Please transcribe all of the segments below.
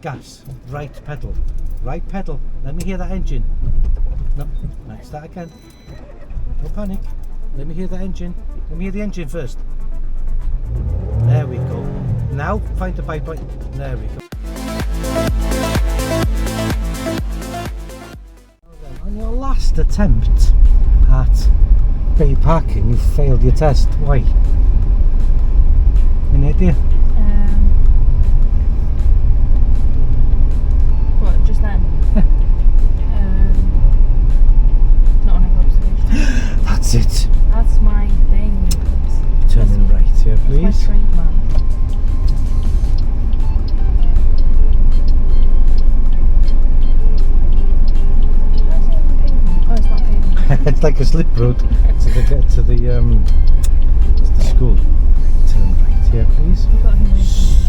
gas, right pedal, right pedal. Let me hear that engine. No, let's start again. No panic. Let me hear the engine. Let me hear the engine first. There we go. Now find the bike button. There we go. On your last attempt at bay parking, you failed your test. Why? Any idea? What, just then? Not on a observation. That's it. That's my thing. Turning right here, please. That's my trademark. Oh, it's not pavement. It's like a slip road to the school. Turn right here, please.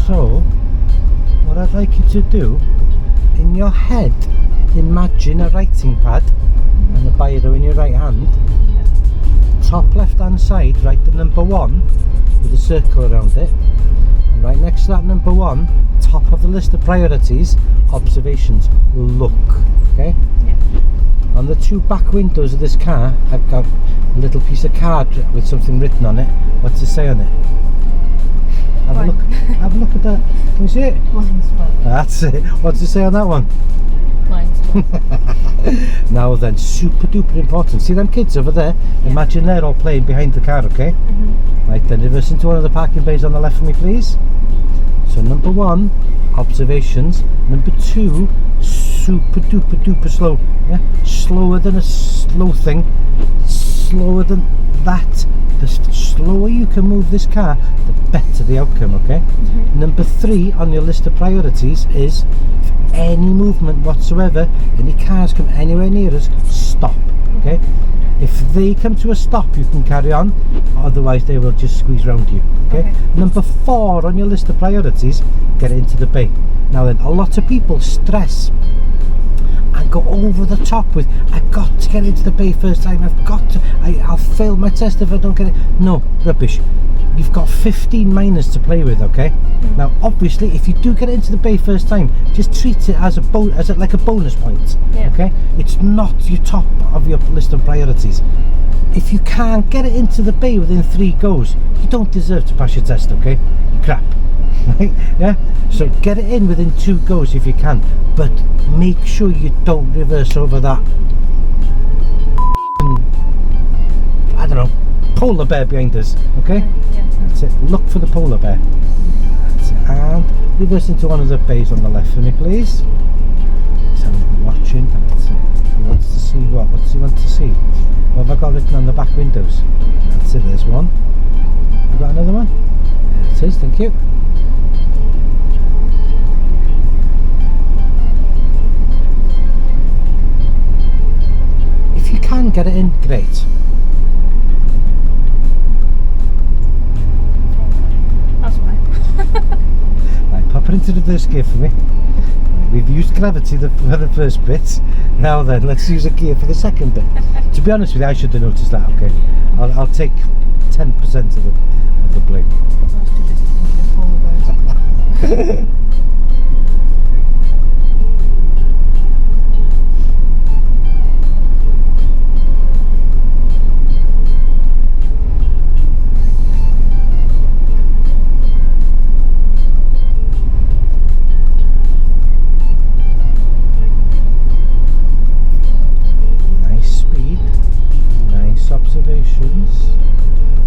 So, what I'd like you to do, in your head, imagine a writing pad and a biro in your right hand. Top left hand side, write the number 1 with a circle around it, and right next to that number 1, top of the list of priorities, observations, look. Okay? Yeah. On the 2 back windows of this car, I've got a little piece of card with something written on it. What's it say on it? Have a look. Have a look at that. Can you see it? Blind spot. That's it. What's it say on that one? Blind spot. Now then, super duper important. See them kids over there? Yeah. Imagine they're all playing behind the car, okay? Right then, reverse into one of the parking bays on the left for me, please. So number 1, observations. Number 2, super duper duper slow. Yeah, slower than a slow thing. Slower than that. The slower you can move this car, the better the outcome, okay? Number 3 on your list of priorities is, if any movement whatsoever, any cars come anywhere near us, stop, okay? If they come to a stop, you can carry on, otherwise they will just squeeze round you, okay? Number 4 on your list of priorities, get into the bay. Now then, a lot of people stress and go over the top with, I've got to get into the bay first time, I'll fail my test if I don't get it. No, rubbish. You've got 15 minors to play with, okay? Now obviously if you do get into the bay first time, just treat it as like a bonus point, okay? It's not your top of your list of priorities. If you can't get it into the bay within 3 goes, you don't deserve to pass your test, okay? You're crap. Right? Yeah, so get it in within 2 goes if you can, but make sure you don't reverse over that I don't know, polar bear behind us, okay? That's it, look for the polar bear. That's it, and reverse into one of the bays on the left for me, please. So watching, that's it. He wants to see what does he want to see? What have I got written on the back windows? That's it, there's one. Have you got another one? There it is, thank you. If you can get it in, great. That's fine. Right, pop it into reverse gear for me. We've used gravity for the first bit. Now then, let's use a gear for the second bit. To be honest with you, I should have noticed that, okay? I'll take 10% of the blame. I was too busy thinking of polar bears. Observations.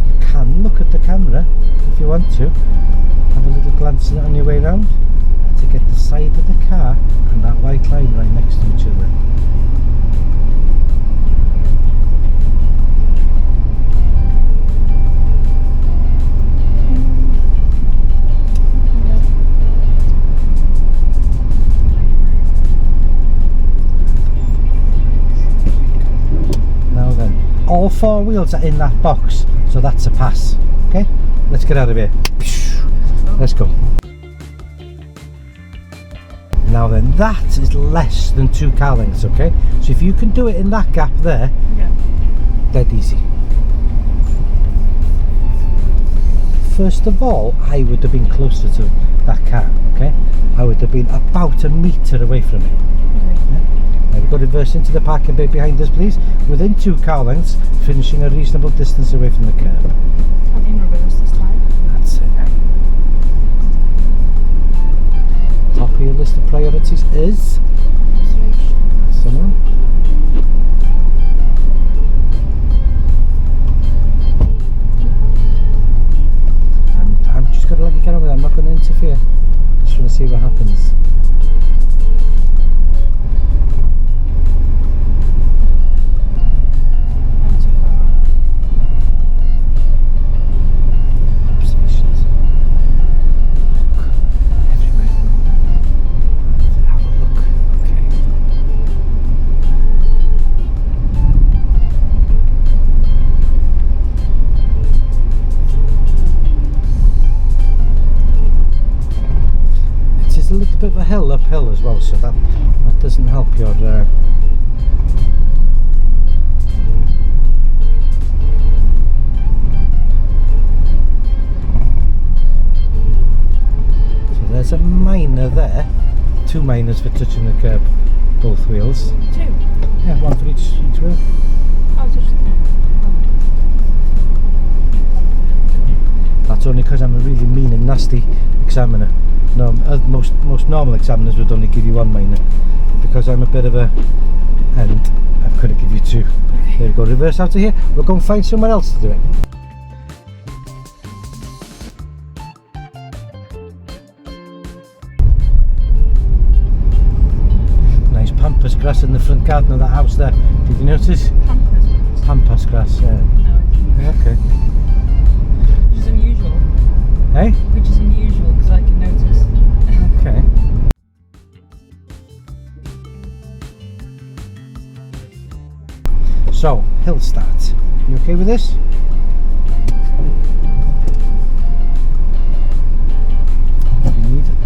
You can look at the camera if you want to. Have a little glance at it on your way round to get the side of the car and that white line right next to each other. Now then, all 4 wheels are in that box, so that's a pass. Okay, let's get out of here. Let's go. Now then, that is less than 2 car lengths, okay? So if you can do it in that gap there, dead easy. First of all, I would have been closer to that car, okay? I would have been about a metre away from it. Now we've got to reverse into the parking bay behind us, please. Within 2 car lengths, finishing a reasonable distance away from the curb. I'm in reverse this time. That's it. Top of your list of priorities is someone. And I'm just going to let you get on with it. I'm not going to interfere. Just want to see what happens. I'm too far out. Observations. Look everywhere. Have a look. Okay. It is a little bit of a hill uphill as well, so that doesn't help your so there's a minor there, 2 minors for touching the curb, both wheels. 2? Yeah, 1 for each wheel. Oh, just That's only because I'm a really mean and nasty examiner. No, most normal examiners would only give you 1 minor. Because I'm a bit of a end, I'm going to give you 2. There we go, reverse out of here. We'll go and find somewhere else to do it. Nice pampas grass in the front garden of that house there. Did you notice? Pampers. Pampas grass, yeah. No. Yeah, okay. Which is unusual. Hey? Which is unusual because I can notice. Okay. So, hill start. You okay with this? If you need it.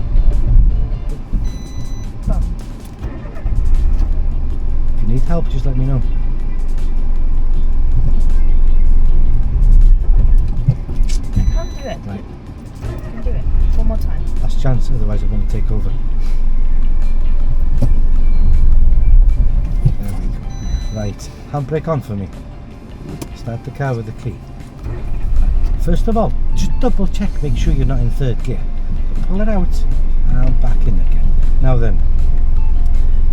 If you need help, just let me know. I can't do it. Right. I can do it. One more time. Last chance, otherwise I'm going to take over. There we go. Right, handbrake on for me. Start the car with the key. First of all, just double check, make sure you're not in 3rd gear. So pull it out and back in again. Now then,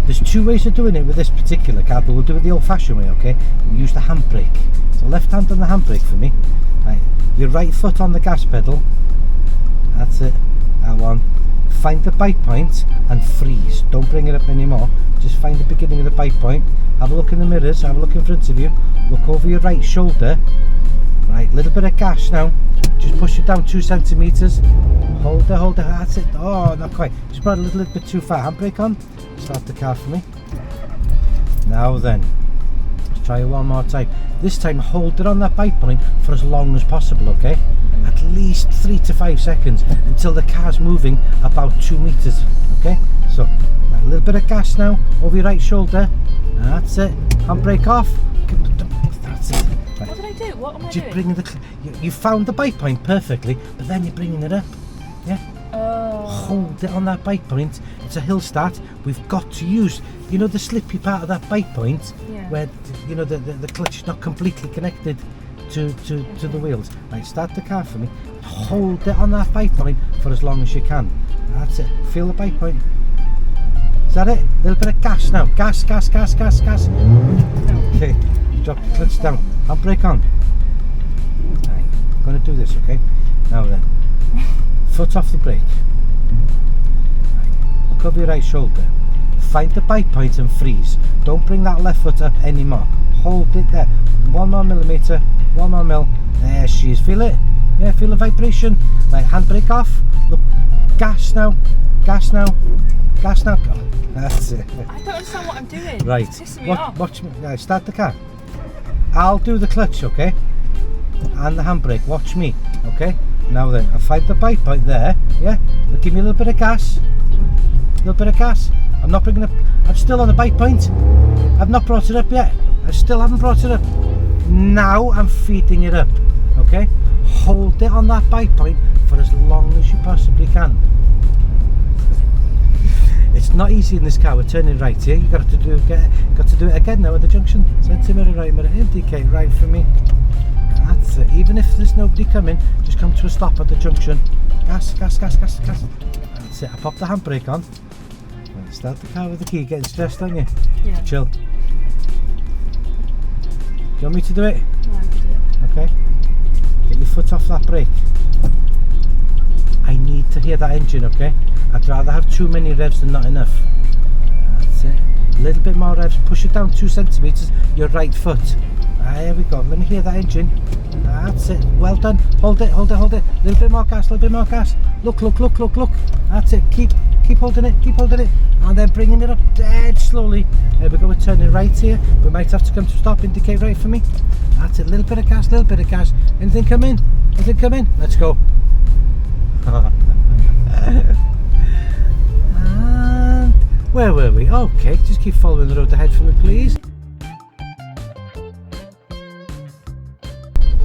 there's 2 ways of doing it with this particular car, but we'll do it the old-fashioned way, okay? We'll use the handbrake. So left hand on the handbrake for me. Right, your right foot on the gas pedal. That's it. That one. Find the bite point and freeze. Don't bring it up anymore. Just find the beginning of the bite point. Have a look in the mirrors. Have a look in front of you. Look over your right shoulder. Right, little bit of gas now. Just push it down 2 centimeters. Hold it, hold it. That's it. Oh, not quite. Just brought a little bit too far. Handbrake on. Start the car for me. Now then, let's try it one more time. This time, hold it on that bite point for as long as possible, okay? At least 3 to 5 seconds until the car's moving about 2 meters, okay? So, a little bit of gas now over your right shoulder. That's it. Handbrake off. That's it. Right. What did I do? What am I Just doing? bringing the you found the bite point perfectly, but then you're bringing it up. Yeah. Oh. Hold it on that bite point. It's a hill start. We've got to use, you know, the slippy part of that bite point, Yeah. where you know the clutch is not completely connected to the wheels. Right, start the car for me. Hold it on that bite point for as long as you can. That's it. Feel the bite point. Is that it? A little bit of gas now. Gas, gas, gas, gas, gas. Okay. Drop the clutch down. Handbrake on. Right, I'm going to do this, okay? Now then, foot off the brake. Right, look over your right shoulder. Find the bite point and freeze. Don't bring that left foot up anymore. Hold it there. 1 more millimeter, 1 more mil. There she is. Feel it? Yeah, feel the vibration. Right, handbrake off. Look, gas now. Gas now. Gas now. Go. That's it. I don't understand what I'm doing. Right. It's pissing me off. Watch me. Right, start the car. I'll do the clutch, okay? And the handbrake. Watch me, okay? Now then, I'll find the bite point there. Yeah? Now give me a little bit of gas. A little bit of gas. I'm not bringing it up. I'm still on the bite point. I've not brought it up yet. I still haven't brought it up. Now I'm feeding it up, okay? Hold it on that bite point for as long as you possibly can. It's not easy in this car. We're turning right here. You got to do it again now at the junction. Centre mirror right, mirror indicate right for me. That's it. Even if there's nobody coming, just come to a stop at the junction. Gas, gas, gas, gas, gas. That's it. I pop the handbrake on. Start the car with the key. Getting stressed, aren't you? Yeah. Chill. Do you want me to do it? No, I can do it. Okay. Get your foot off that brake. I need to hear that engine, okay? I'd rather have too many revs than not enough. That's it. A little bit more revs. Push it down 2 centimetres. Your right foot. There we go. Let me hear that engine. That's it. Well done. Hold it, hold it, hold it. A little bit more gas, a little bit more gas. Look, look, look, look, look. That's it. Keep holding it, keep holding it. And then bringing it up dead slowly. There we go. We're turning right here. We might have to come to a stop. Indicate right for me. That's it. A little bit of gas, a little bit of gas. Anything come in? Anything come in? Let's go. And where were we? Okay, just keep following the road ahead for me, please.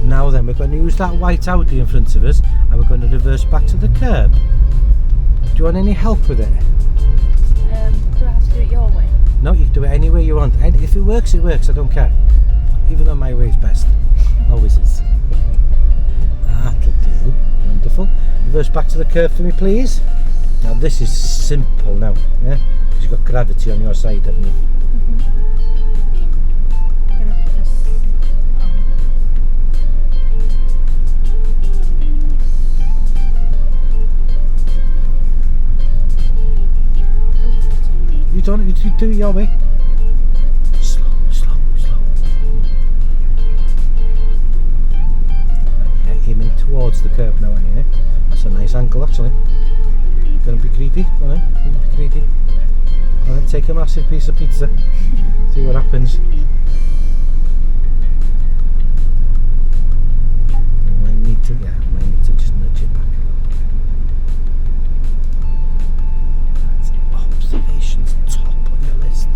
Now then, we're going to use that white Audi in front of us and we're going to reverse back to the curb. Do you want any help with it? Do I have to do it your way? No, you can do it any way you want. And if it works, it works. I don't care. Even though my way is best. Always is. That'll do. Wonderful. Reverse back to the curb for me, please. Now this is simple now, yeah? Because you've got gravity on your side, haven't you? I'm gonna put this on. You don't. You do it your way. Slow, slow, slow. Yeah, aiming towards the curb now, aren't you? That's a nice angle, actually. Gonna be greedy, go on, you be greedy. Go on, take a massive piece of pizza. See what happens. I might need to just nudge it back a little bit. That's observations top on your list.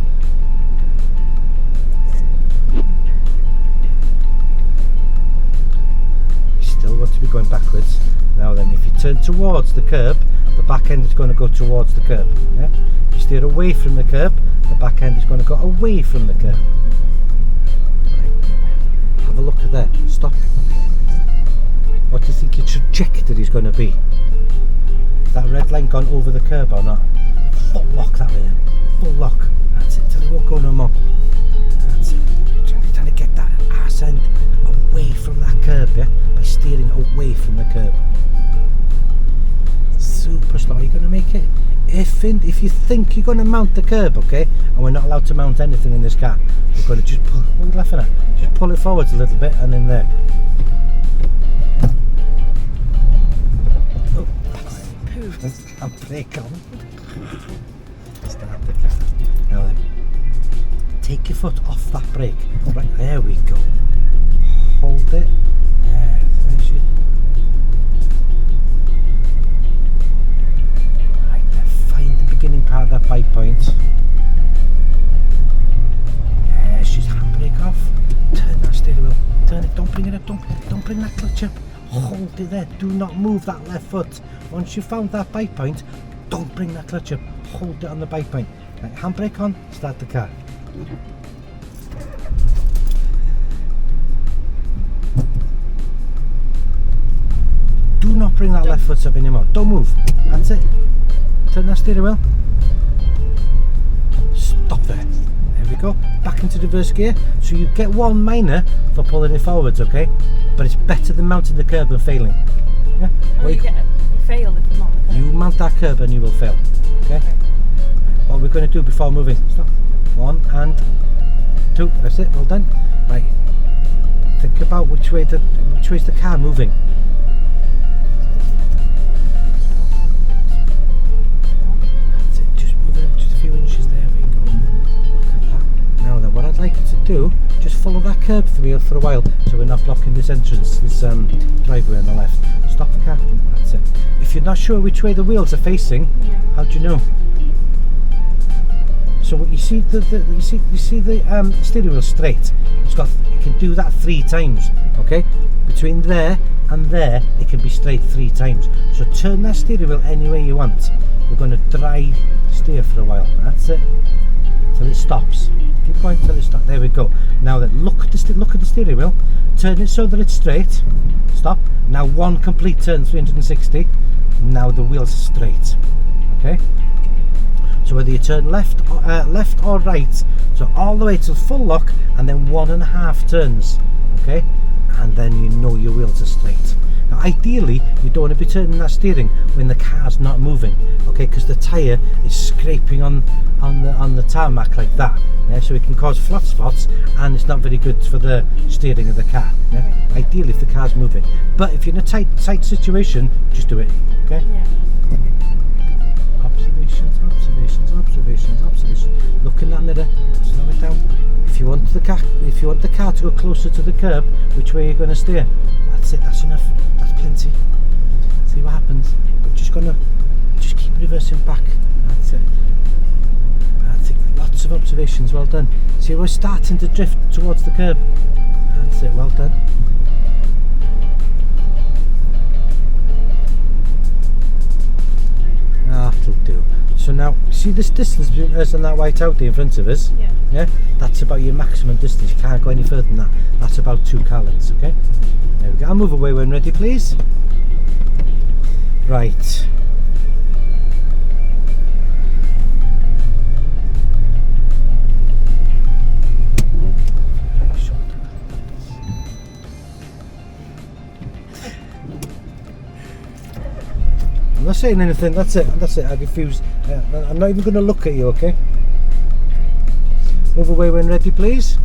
You still want to be going backwards. Now then, if you turn towards the curb, the back end is going to go towards the curb. Yeah? If you steer away from the curb, the back end is going to go away from the curb. Right. Have a look at that. Stop. What do you think your trajectory is going to be? Is that red line gone over the curb or not? Full lock that way then. Full lock. That's it. Till it won't go no more. That's it. Trying to get that arse end away from that curb, yeah? By steering away from the curb. Super slow. Are you going to make it? If you think you're going to mount the curb, okay, and we're not allowed to mount anything in this car, we're going to just pull. What are you laughing at? Just pull it forwards a little bit and in there. Oh, I'll brake on. Start the car. Now then, take your foot off that brake. Right, there we go. Hold it. There's your. Beginning part of that bike point. Yeah, she's handbrake off. Turn that steering wheel. Turn it. Don't bring it up. Don't bring that clutch up. Hold it there. Do not move that left foot. Once you found that bike point, don't bring that clutch up. Hold it on the bike point. Right, handbrake on. Start the car. Do not bring that left foot up anymore. Don't move. That's it. Turn that steering wheel. Stop there. There we go. Back into reverse gear. So you get 1 minor for pulling it forwards, okay? But it's better than mounting the curb and failing. Yeah? Oh, you fail if you mount the curb. You mount that curb and you will fail. Okay? What we're going to do before moving. Stop. 1 and 2. That's it. Well done. Right. Think about which way is the car moving. Like you to do, just follow that curb for me for a while so we're not blocking this entrance, this driveway on the left. Stop the car. That's it. If you're not sure which way the wheels are facing, how do you know? So you see the steering wheel straight. You can do that 3 times. Okay, between there and there it can be straight 3 times. So turn that steering wheel any way you want. we're going to dry steer for a while. That's it. Till it stops. Keep going till it stops. There we go. Now then, look at the steering wheel. Turn it so that it's straight. Stop. Now one complete turn, 360. Now the wheels are straight. Okay. So whether you turn left or right, so all the way to full lock, and then 1.5 turns. Okay, and then you know your wheels are straight. Now ideally you don't want to be turning that steering when the car's not moving, okay, because the tyre is scraping on the tarmac like that, yeah, so it can cause flat spots and it's not very good for the steering of the car, yeah? Ideally if the car's moving, but if you're in a tight situation, just do it, okay? Yeah. Observations, look in that mirror, slow it down. If you want the car to go closer to the curb, which way are you going to steer? That's it, that's enough, that's plenty. See what happens. We're just keep reversing back. That's it. Lots of observations, well done. See, we're starting to drift towards the curb. That's it, well done. That'll do. So now, see this distance between us and that white Audi in front of us? Yeah. Yeah? That's about your maximum distance. You can't go any further than that. That's about 2 car lengths, okay? There we go. I'll move away when ready, please. Right. I'm not saying anything, that's it, I refuse. I'm not even going to look at you, okay? Move away when ready, please.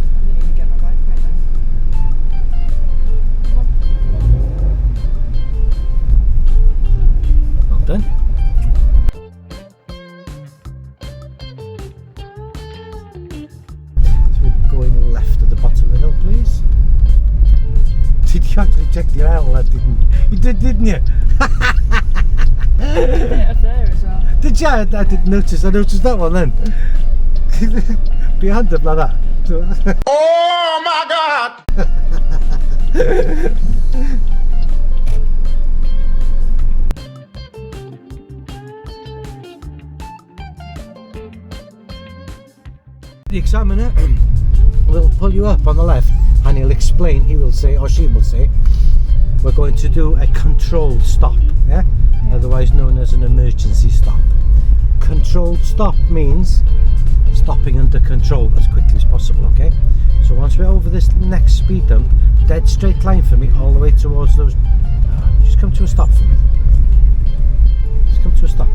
I'm going to get my bike right now. Well done. So we're going left at the bottom of the hill, please. Did you actually check the aisle? I didn't. You did, didn't you? There's a bit up there as well. Did you? I didn't notice. I noticed that one then. Behind them like that. Oh my God! The examiner will pull you up on the left and he'll explain, he will say, or she will say, we're going to do a controlled stop, yeah? Otherwise known as an emergency stop. Controlled stop means stopping under control as quickly as possible, okay? So once we're over this next speed dump, dead straight line for me all the way towards those, just come to a stop for me. Just come to a stop.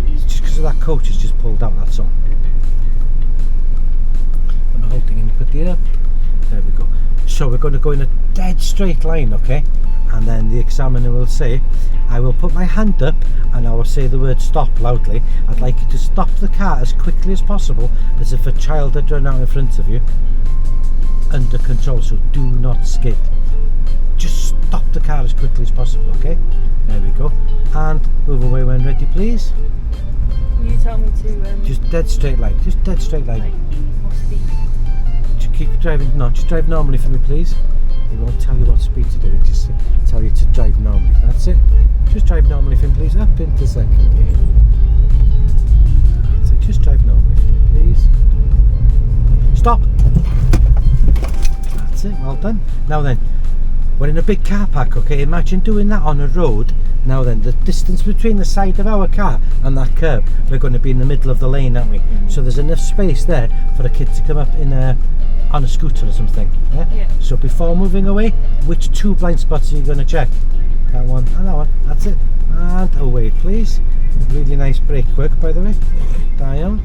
It's just because of that coach has just pulled out, that's all. I'm holding in, put the up. There we go. So we're going to go in a dead straight line, okay? And then the examiner will say, I will put my hand up and I will say the word stop loudly. I'd like you to stop the car as quickly as possible, as if a child had run out in front of you. Under control, so do not skid. Just stop the car as quickly as possible, okay? There we go. And move away when ready, please. Will you tell me to... just dead straight line, just dead straight line. Like, what speed? Just keep driving, no, just drive normally for me, please. He won't tell you what speed to do, he'll just tell you to drive normally. That's it. Just drive normally for me, please. Up into second gear. That's it. Just drive normally for me, please. Stop. That's it. Well done. Now then, we're in a big car park, okay? Imagine doing that on a road. Now then, the distance between the side of our car and that curb, we're going to be in the middle of the lane, aren't we? Mm-hmm. So there's enough space there for a kid to come up in on a scooter or something. Yeah? So before moving away, which 2 blind spots are you going to check? That one and that one. That's it. And away, please. Really nice brake work, by the way. Down.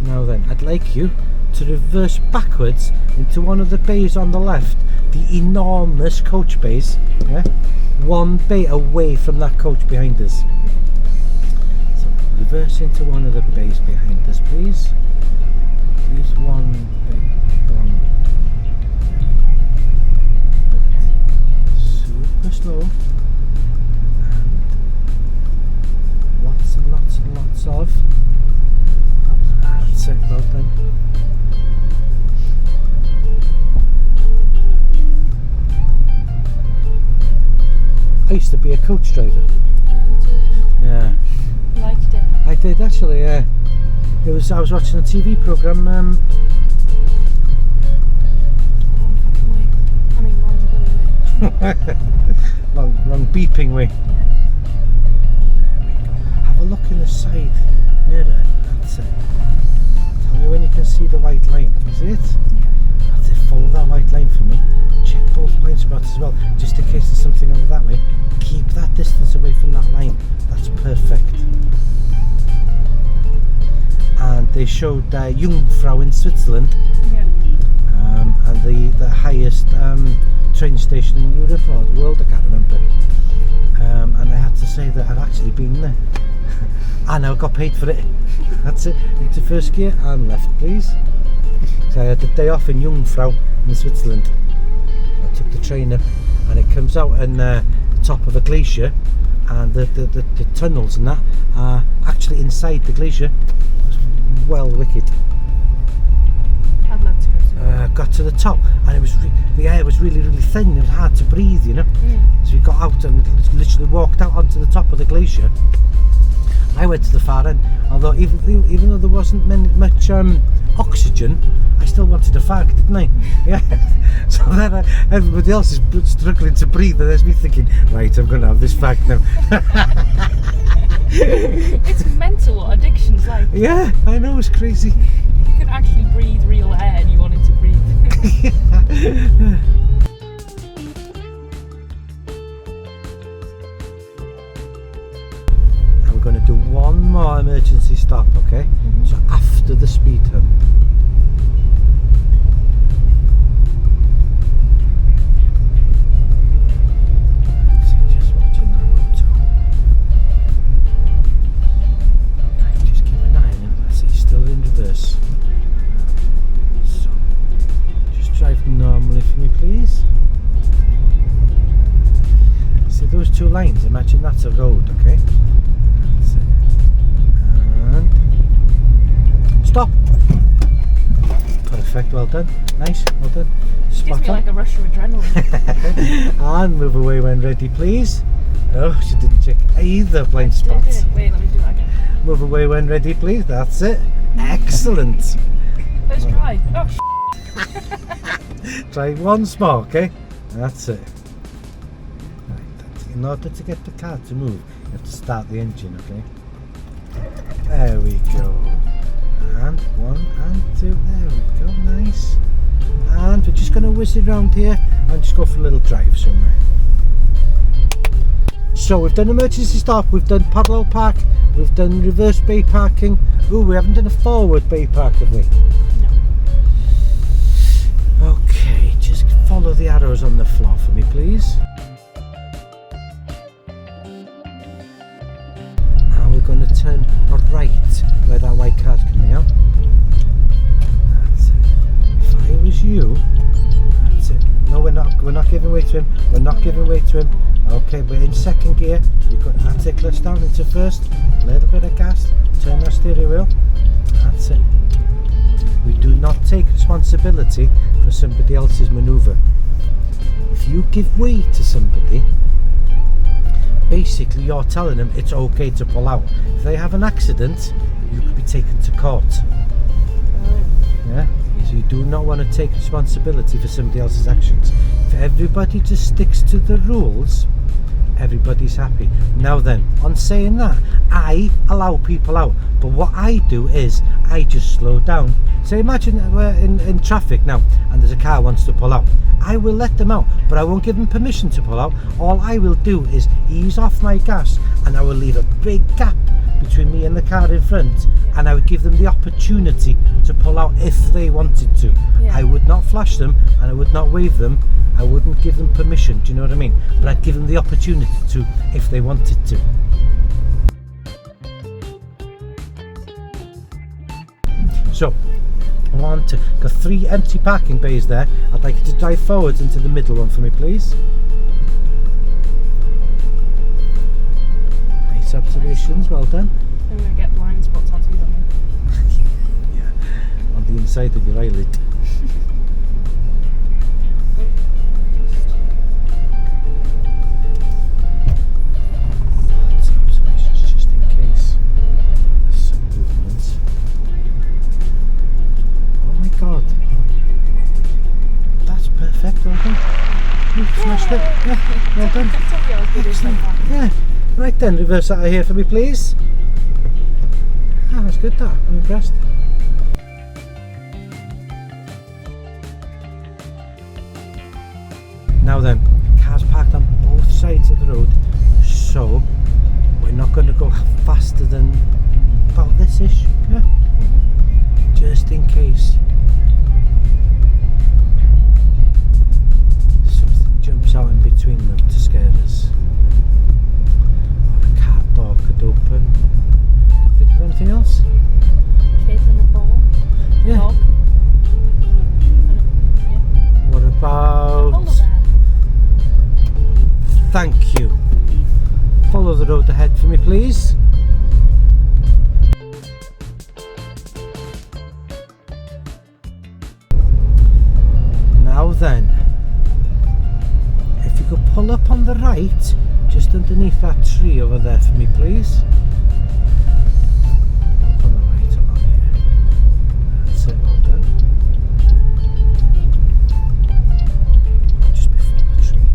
Now then, I'd like you to reverse backwards into one of the bays on the left, the enormous coach bays, yeah? One bay away from that coach behind us. So reverse into one of the bays behind us, please. Please, one bay, one. Super slow. And lots and lots and lots of. That's it, well done. I used to be a coach driver. Yeah. You liked it? I did actually, yeah. I was watching a TV programme, Wrong fucking way. I mean, wrong bloody way. wrong beeping way. Yeah. There we go. Have a look in the side mirror. That's it. Tell me when you can see the white line. Can you see it? Yeah. That's it. Follow that white line for me. Check both blind spots as well, just in case there's something over that way. Keep that distance away from that line. That's perfect. And they showed Jungfrau in Switzerland, Yeah. and the highest train station in Europe or the world, I can't remember. And I had to say that I've actually been there. And I got paid for it. That's it. Into first gear and left, please. So I had the day off in Jungfrau in Switzerland. I took the train up, and it comes out on the top of a glacier, and the tunnels and that are actually inside the glacier. It was well wicked. I'd love to go to it. Got to the top, and it was the air was really thin. It was hard to breathe, you know. So we got out and literally walked out onto the top of the glacier. I went to the far end, although even though there wasn't much oxygen, I still wanted a fag, didn't I? Yeah. So then everybody else is struggling to breathe, and there's me thinking, right, I'm going to have this fag now. It's mental what addiction's like. Yeah, I know, it's crazy. You could actually breathe real air and you wanted to breathe. I'm going to do one more emergency stop, okay? So after the speed hump. Just watching that motor. Right, just keep an eye on him. That's it, he's still in reverse. So, just drive normally for me, please. See those two lines? Imagine that's a road, okay? That's it. And stop. Perfect, well done. Nice, well done. Gives Spot me on. like a rush of adrenaline. And move away when ready, please. Oh, she didn't check either blind spots. Wait, let me do that again. Move away when ready, please. That's it. Excellent. Let's try. Oh, Try once more, okay? That's it. Right, in order to get the car to move, you have to start the engine, okay? There we go. And one and two. There we go. Nice. And we're just going to whiz it around here and just go for a little drive somewhere. So we've done emergency stop, we've done parallel park, we've done reverse bay parking. Ooh, we haven't done a forward bay park, have we? no. Okay, just follow the arrows on the floor for me, please. And we're going to turn right where that white car's coming out. That's it. If I was you, that's it. No, we're not giving way to him. We're not giving way to him. Okay, but in second gear, you've got that's it. Clutch down into first. A little bit of gas. Turn that steering wheel. That's it. We do not take responsibility for somebody else's manoeuvre. If you give way to somebody, basically you're telling them it's okay to pull out. If they have an accident, you could be taken to court. Yeah? So you do not want to take responsibility for somebody else's actions. If everybody just sticks to the rules, everybody's happy. Now then, on saying that, I allow people out, but what I do is I just slow down. So imagine that we're in traffic now and there's a car wants to pull out. I will let them out, but I won't give them permission to pull out. All I will do is ease off my gas, and I will leave a big gap between me and the car in front, and I would give them the opportunity to pull out if they wanted to. Yeah. I would not flash them and I would not wave them. I wouldn't give them permission, do you know what I mean? But I'd give them the opportunity to if they wanted to. So, got 3 empty parking bays there. I'd like you to drive forwards into the middle one for me, please. Nice observations, well done. I'm going to get blind spot tattooed on me. Yeah, on the inside of your eyelid. okay. You smashed it. Yeah, well done. Excellent. Yeah. Right then, reverse that here for me, please. Ah, that's good, that. I'm impressed. Now then, cars parked on both sides of the road, so we're not going to go faster than about this-ish, yeah? Just in case something jumps out in between them to scare us. Or a car door could open. Think of anything else? Kid and a ball. Yeah. Dog. What about... Polar bear. Thank you. Follow the road ahead for me, please. Now then, if you could pull up on the right, just underneath that tree over there for me, please. Up on the right, along here. That's it, well done. Just before the tree.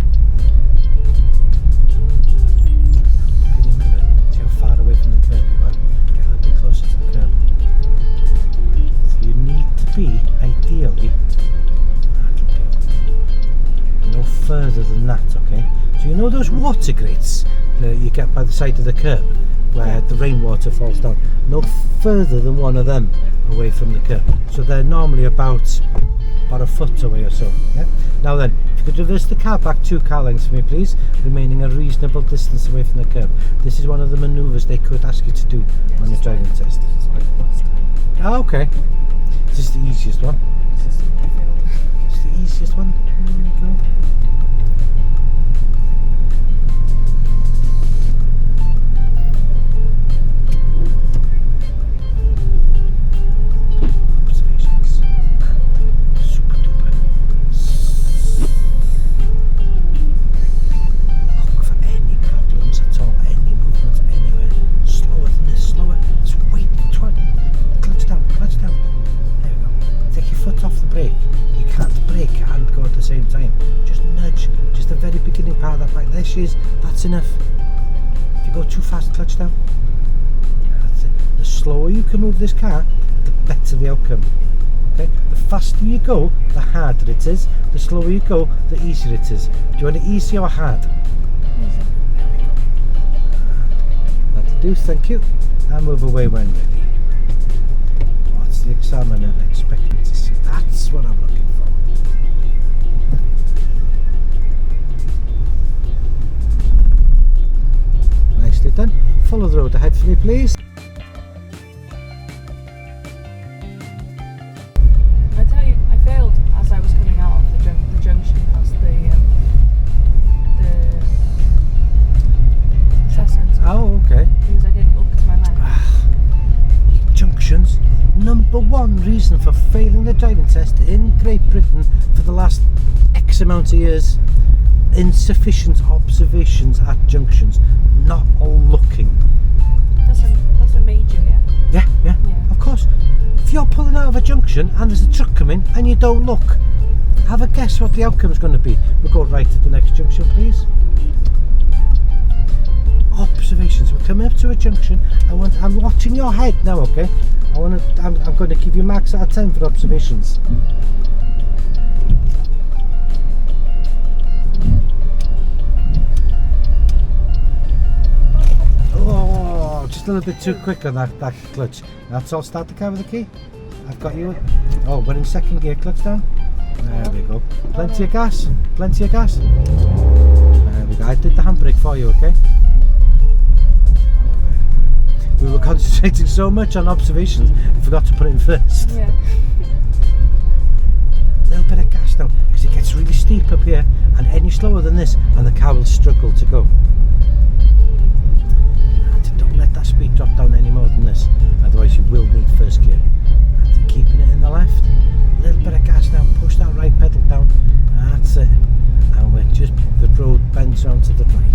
Look in your mirror, see how far away from the curb you are. Get a little bit closer to the curb. So you need to be, ideally, no further than that, okay? So you know those water grates that you get by the side of the curb where the rainwater falls down? No further than one of them away from the curb. So they're normally about a foot away or so, yeah? Now then, if you could reverse the car back 2 car lengths for me, please, remaining a reasonable distance away from the curb. This is one of the manoeuvres they could ask you to do on your driving test. Ah, okay. This is the easiest one. It's the easiest one. There you go. Observations. Super duper. Look for any problems at all, any movements anywhere. Slower than this, slower. Just wait, try. Clutch down, clutch down. There we go. Take your foot off the brake. You can't brake and go at the same time. Just nudge, just the very beginning part of that bike. There she is, that's enough. If you go too fast, clutch down. That's it. The slower you can move this car, the better the outcome. Okay? The faster you go, the harder it is. The slower you go, the easier it is. Do you want it easy or hard? There we go. That'll do, thank you. I'll move away when ready. What's the examiner expecting to see? That's what I'm looking for. Nicely done. Follow the road ahead for me, please. I tell you, I failed as I was coming out of the junction past the test centre. Oh, okay. Because I didn't look to my left. Junctions. Number 1 reason for failing the driving test in Great Britain for the last X amount of years: insufficient observations at junctions. Not looking. That's a major, yeah. Yeah, of course. If you're pulling out of a junction and there's a truck coming and you don't look, have a guess what the outcome's going to be. We'll go right to the next junction, please. Observations. We're coming up to a junction. I'm watching your head now, okay? I'm going to give you marks out of 10 for observations. Oh, just a little bit too quick on that clutch. That's all. Start the car with the key. I've got you. Oh, we're in second gear. Clutch down. There we go. Plenty of gas. Plenty of gas. There we go. I did the handbrake for you, okay? We were concentrating so much on observations, we forgot to put it in first. Yeah. A little bit of gas now, because it gets really steep up here, and any slower than this, and the car will struggle to go. And don't let that speed drop down any more than this, otherwise you will need first gear. And keeping it in the left, a little bit of gas now, push that right pedal down, that's it. And we're just, the road bends round to the right.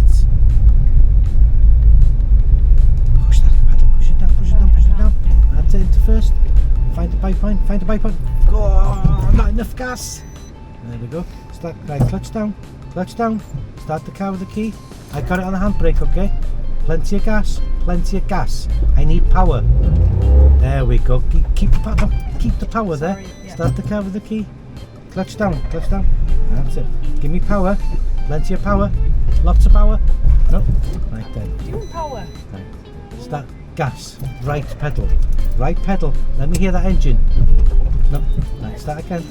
That's it, into first. Find a bike point, find a bike point. Oh, not enough gas. There we go. Start, right, clutch down. Clutch down. Start the car with the key. I got it on the handbrake, okay? Plenty of gas. Plenty of gas. I need power. There we go. Keep the power there. Sorry, yeah. Start the car with the key. Clutch down. Clutch down. That's it. Give me power. Plenty of power. Lots of power. No. Right then. Doing power. Right. Start gas. Right pedal. Right pedal. Let me hear that engine. No. Right. Start again.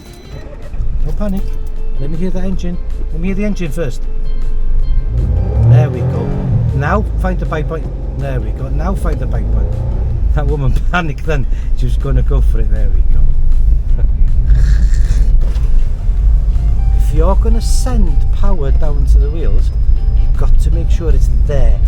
No panic. Let me hear the engine. Let me hear the engine first. There we go. Now find the bike point. There we go. Now find the bike point. That woman panicked then. She was going to go for it. There we go. If you're going to send power down to the wheels, you've got to make sure it's there.